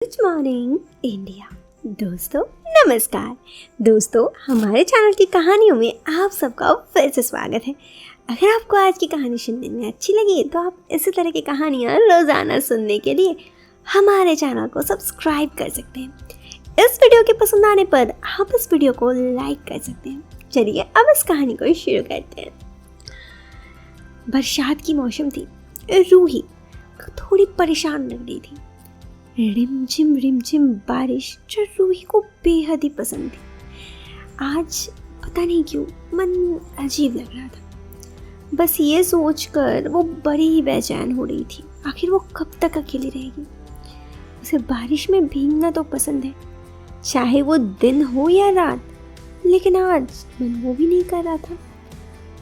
Good morning India. दोस्तों नमस्कार। दोस्तों हमारे चैनल की कहानियों में आप सबका फिर से स्वागत है। अगर आपको आज की कहानी सुनने में अच्छी लगी तो आप इसी तरह की कहानियाँ रोज़ाना सुनने के लिए हमारे चैनल को सब्सक्राइब कर सकते हैं। इस वीडियो के पसंद आने पर आप इस वीडियो को लाइक कर सकते हैं। चलिए अब इस कहानी को शुरू करते हैं। बरसात की मौसम थी। रूही थोड़ी परेशान लग रही थी। रिमझिम बारिश जो रूही को बेहद ही पसंद थी। आज पता नहीं क्यों मन अजीब लग रहा था। बस ये सोचकर वो बड़ी ही बेचैन हो रही थी। आखिर वो कब तक अकेली रहेगी। उसे बारिश में भीगना तो पसंद है, चाहे वो दिन हो या रात, लेकिन आज मन वो भी नहीं कर रहा था।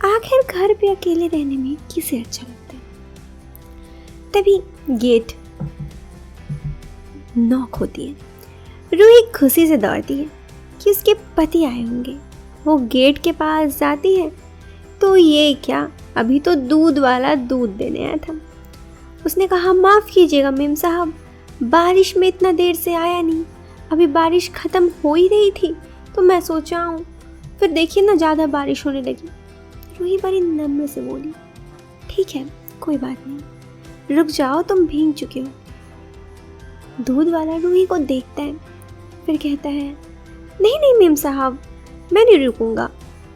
आखिर घर पे अकेले रहने में किसे अच्छा लगता है। तभी गेट नॉक होती है। रूही खुशी से दौड़ती है कि उसके पति आए होंगे। वो गेट के पास जाती है तो ये क्या, अभी तो दूध वाला दूध देने आया था। उसने कहा, माफ़ कीजिएगा मेम साहब, बारिश में इतना देर से आया नहीं। अभी बारिश ख़त्म हो ही रही थी तो मैं सोचा हूँ, फिर देखिए ना ज़्यादा बारिश होने लगी। रूही बड़ी नम्र से बोली, ठीक है कोई बात नहीं, रुक जाओ, तुम भीग चुके हो। दूध वाला रूही को देखता है, फिर कहता है, नहीं नहीं मेम साहब, मैं नहीं रुकूंगा,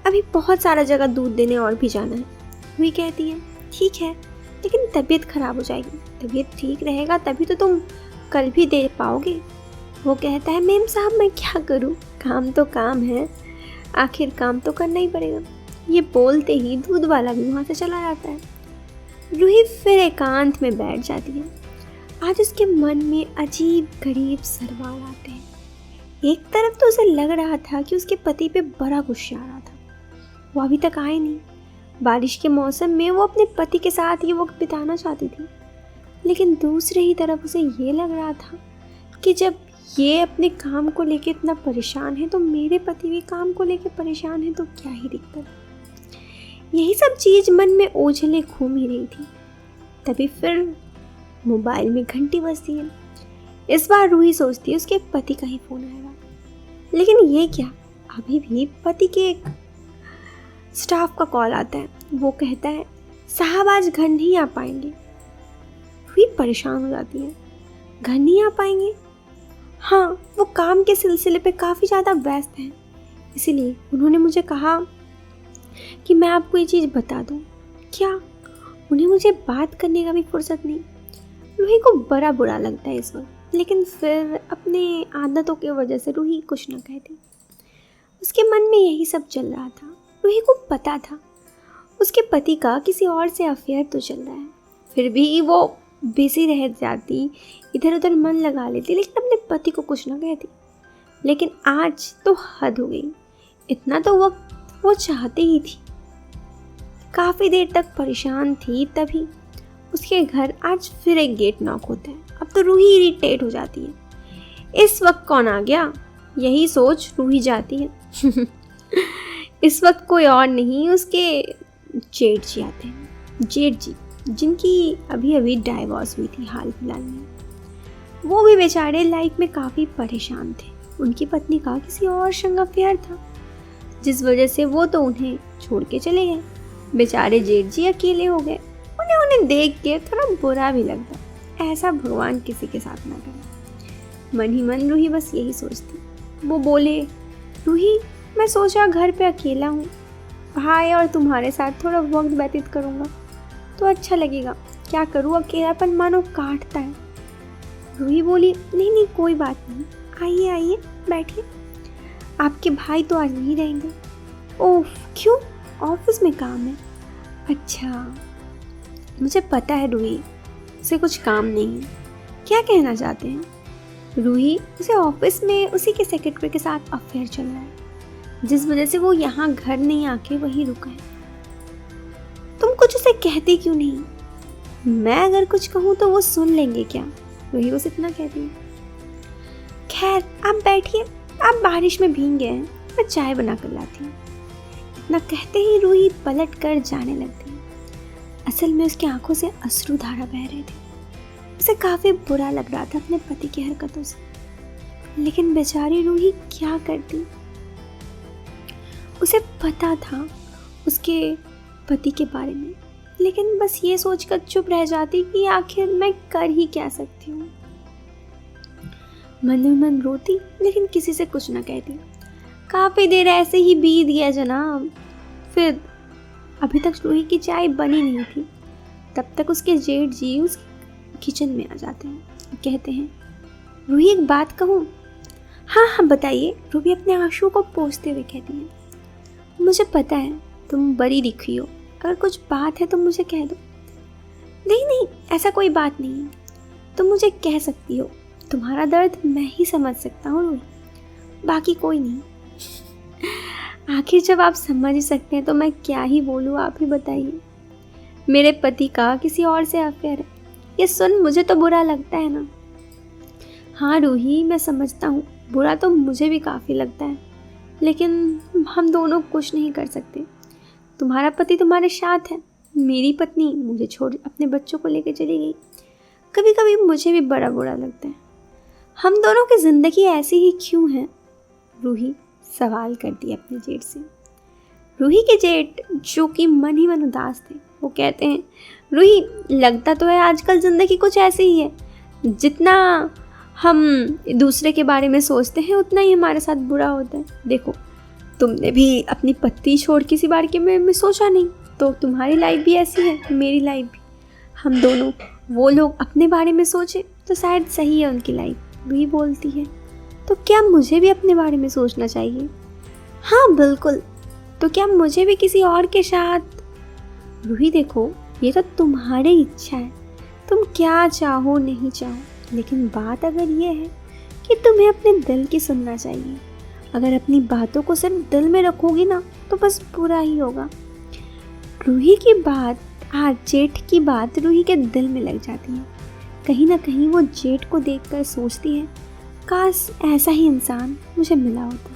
अभी बहुत सारा जगह दूध देने और भी जाना है। रूही कहती है, ठीक है, लेकिन तबीयत खराब हो जाएगी। तबीयत ठीक रहेगा तभी तो तुम कल भी दे पाओगे। वो कहता है, मेम साहब मैं क्या करूँ, काम तो काम है, आखिर काम तो करना ही पड़ेगा। ये बोलते ही दूध वाला भी वहाँ से चला जाता है। रूही फिर एकांत में बैठ जाती है। आज उसके मन में अजीब गरीब सवाल आते हैं। एक तरफ तो उसे लग रहा था कि उसके पति पे बड़ा गुस्सा आ रहा था, वो अभी तक आए नहीं। बारिश के मौसम में वो अपने पति के साथ ये वक्त बिताना चाहती थी, लेकिन दूसरी ही तरफ उसे ये लग रहा था कि जब ये अपने काम को लेके इतना परेशान है तो मेरे पति भी काम को लेके परेशान है, तो क्या ही दिक्कत। यही सब चीज़ मन में ओझले घूम ही रही थी। तभी फिर मोबाइल में घंटी बजती है। इस बार रूही सोचती है उसके पति का ही फोन आएगा, लेकिन ये क्या, अभी भी पति के एक स्टाफ का कॉल आता है। वो कहता है, साहब आज घर नहीं आ पाएंगे। रूही परेशान हो जाती है, घर नहीं आ पाएंगे? हाँ, वो काम के सिलसिले पे काफ़ी ज़्यादा व्यस्त हैं, इसीलिए उन्होंने मुझे कहा कि मैं आपको ये चीज़ बता दूँ। क्या? उन्हें मुझे बात करने का भी फुर्सत नहीं। रूही को बड़ा बुरा लगता है इस वक्त, लेकिन फिर अपने आदतों की वजह से रूही कुछ न कहती। उसके मन में यही सब चल रहा था। रूही को पता था उसके पति का किसी और से अफेयर तो चल रहा है, फिर भी वो बिजी रह जाती, इधर उधर मन लगा लेती, लेकिन अपने पति को कुछ न कहती। लेकिन आज तो हद हो गई। इतना तो वक्त वो चाहती ही थी। काफ़ी देर तक परेशान थी, तभी उसके घर आज फिर एक गेट नॉक होता है। अब तो रूही इरिटेट हो जाती है। इस वक्त कौन आ गया, यही सोच रूही जाती है। इस वक्त कोई और नहीं, उसके जेठ जी आते हैं। जेठ जी जिनकी अभी अभी डाइवोर्स हुई थी हाल फिलहाल में। वो भी बेचारे लाइफ में काफ़ी परेशान थे। उनकी पत्नी का किसी और संग अफेयर था, जिस वजह से वो तो उन्हें छोड़ के चले गए। बेचारे जेठ जी अकेले हो गए। उन्हें देख के थोड़ा बुरा भी लगता, ऐसा भगवान किसी के साथ ना करे। मन ही मन रूही बस यही सोचती। वो बोले, रूही मैं सोचा घर पे अकेला हूँ, भाई और तुम्हारे साथ थोड़ा वक्त व्यतीत करूँगा तो अच्छा लगेगा। क्या करूँ, अकेलापन मानो काटता है। रूही बोली, नहीं नहीं कोई बात नहीं, आइए आइए बैठिए, आपके भाई तो आज नहीं रहेंगे। ओह क्यों, ऑफिस में काम है? अच्छा मुझे पता है रूही, उसे कुछ काम नहीं है। क्या कहना चाहते हैं? रूही, उसे ऑफिस में उसी के सेक्रेटरी के साथ अफेयर चल रहा है, जिस वजह से वो यहाँ घर नहीं आके वहीं रुका है। तुम कुछ उसे कहती क्यों नहीं? मैं अगर कुछ कहूँ तो वो सुन लेंगे क्या? रूही बस इतना कहती है। खैर आप बैठिए, आप बारिश में भीग गए हैं, मैं चाय बना कर लाती हूँ। इतना कहते ही रूही पलट कर जाने लगती है। असल में उसकी आंखों से अश्रु धारा बह रहे थे। उसे काफ़ी बुरा लग रहा था अपने पति की हरकतों से, लेकिन बेचारी रूही क्या करती। उसे पता था उसके पति के बारे में, लेकिन बस ये सोचकर चुप रह जाती कि आखिर मैं कर ही क्या सकती हूँ। मन ही मन रोती, लेकिन किसी से कुछ न कहती। काफ़ी देर ऐसे ही बीत गया जनाब। फिर अभी तक रूही की चाय बनी नहीं थी। तब तक उसके जेठ जी उस किचन में आ जाते हैं, कहते हैं, रूही एक बात कहूँ? हाँ हाँ बताइए, रूही अपने आंसू को पोंछते हुए कहती है। मुझे पता है तुम बड़ी दिखी हो, अगर कुछ बात है तो मुझे कह दो। नहीं नहीं, ऐसा कोई बात नहीं है, तुम मुझे कह सकती हो, तुम्हारा दर्द मैं ही समझ सकता हूँ रूही, बाकी कोई नहीं। आखिर जब आप समझ ही सकते हैं तो मैं क्या ही बोलूँ, आप ही बताइए। मेरे पति का किसी और से अफेयर है, ये सुन मुझे तो बुरा लगता है ना। हाँ रूही, मैं समझता हूँ, बुरा तो मुझे भी काफ़ी लगता है, लेकिन हम दोनों कुछ नहीं कर सकते। तुम्हारा पति तुम्हारे साथ है, मेरी पत्नी मुझे छोड़ अपने बच्चों को लेकर चली गई। कभी कभी मुझे भी बड़ा बुरा लगता है। हम दोनों की ज़िंदगी ऐसी ही क्यों है? रूही सवाल करती है अपने जेठ से। रूही के जेठ, जो कि मन ही मन उदास थे, वो कहते हैं, रूही लगता तो है आजकल ज़िंदगी कुछ ऐसी ही है, जितना हम दूसरे के बारे में सोचते हैं उतना ही हमारे साथ बुरा होता है। देखो, तुमने भी अपनी पत्नी छोड़ किसी बार के में सोचा नहीं, तो तुम्हारी लाइफ भी ऐसी है, मेरी लाइफ भी। हम दोनों, वो लोग अपने बारे में सोचे तो शायद सही है उनकी लाइफ। रूही बोलती है, तो क्या मुझे भी अपने बारे में सोचना चाहिए? हाँ बिल्कुल, तो क्या मुझे भी किसी और के साथ? रूही देखो, ये तो तुम्हारी इच्छा है, तुम क्या चाहो नहीं चाहो, लेकिन बात अगर ये है कि तुम्हें अपने दिल की सुनना चाहिए। अगर अपनी बातों को सिर्फ दिल में रखोगी ना तो बस बुरा ही होगा। रूही की बात, आज जेठ की बात रूही के दिल में लग जाती है। कहीं ना कहीं वो जेठ को देखकर सोचती है, काश ऐसा ही इंसान मुझे मिला होता,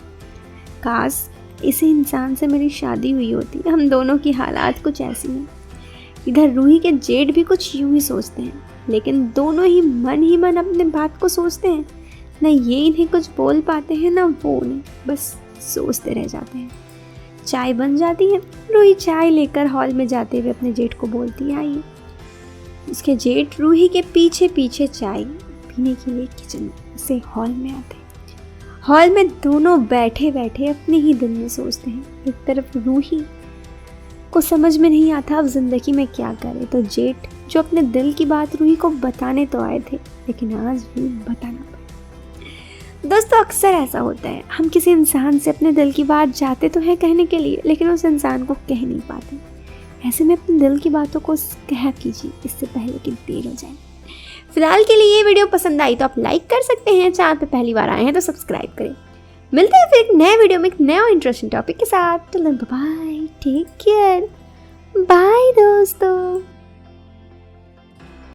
काश इसी इंसान से मेरी शादी हुई होती। हम दोनों की हालात कुछ ऐसी हैं। इधर रूही के जेठ भी कुछ यूं ही सोचते हैं, लेकिन दोनों ही मन अपने बात को सोचते हैं। न ये इन्हें कुछ बोल पाते हैं, न वो उन्हें, बस सोचते रह जाते हैं। चाय बन जाती है। रूही चाय लेकर हॉल में जाते हुए अपने जेठ को बोलती है, आइए। उसके जेठ रूही के पीछे पीछे चाय पीने के लिए किचन से हॉल में आते हैं। हॉल में दोनों बैठे बैठे अपने ही दिल में सोचते हैं। एक तरफ रूही को समझ में नहीं आता अब जिंदगी में क्या करे, तो जेठ जो अपने दिल की बात रूही को बताने तो आए थे, लेकिन आज भी बताना पड़ा। दोस्तों, अक्सर ऐसा होता है, हम किसी इंसान से अपने दिल की बात चाहते तो है कहने के लिए, लेकिन उस इंसान को कह नहीं पाते। ऐसे में अपने दिल की बातों को कहा कीजिए, इससे पहले कि देर हो जाए। फिलहाल के लिए ये वीडियो पसंद आई तो आप लाइक कर सकते हैं, चैनल पे पहली बार आए हैं तो सब्सक्राइब करें। मिलते हैं फिर एक नए वीडियो में एक नया इंटरेस्टिंग टॉपिक के साथ। बाय, टेक केयर, बाय दोस्तों।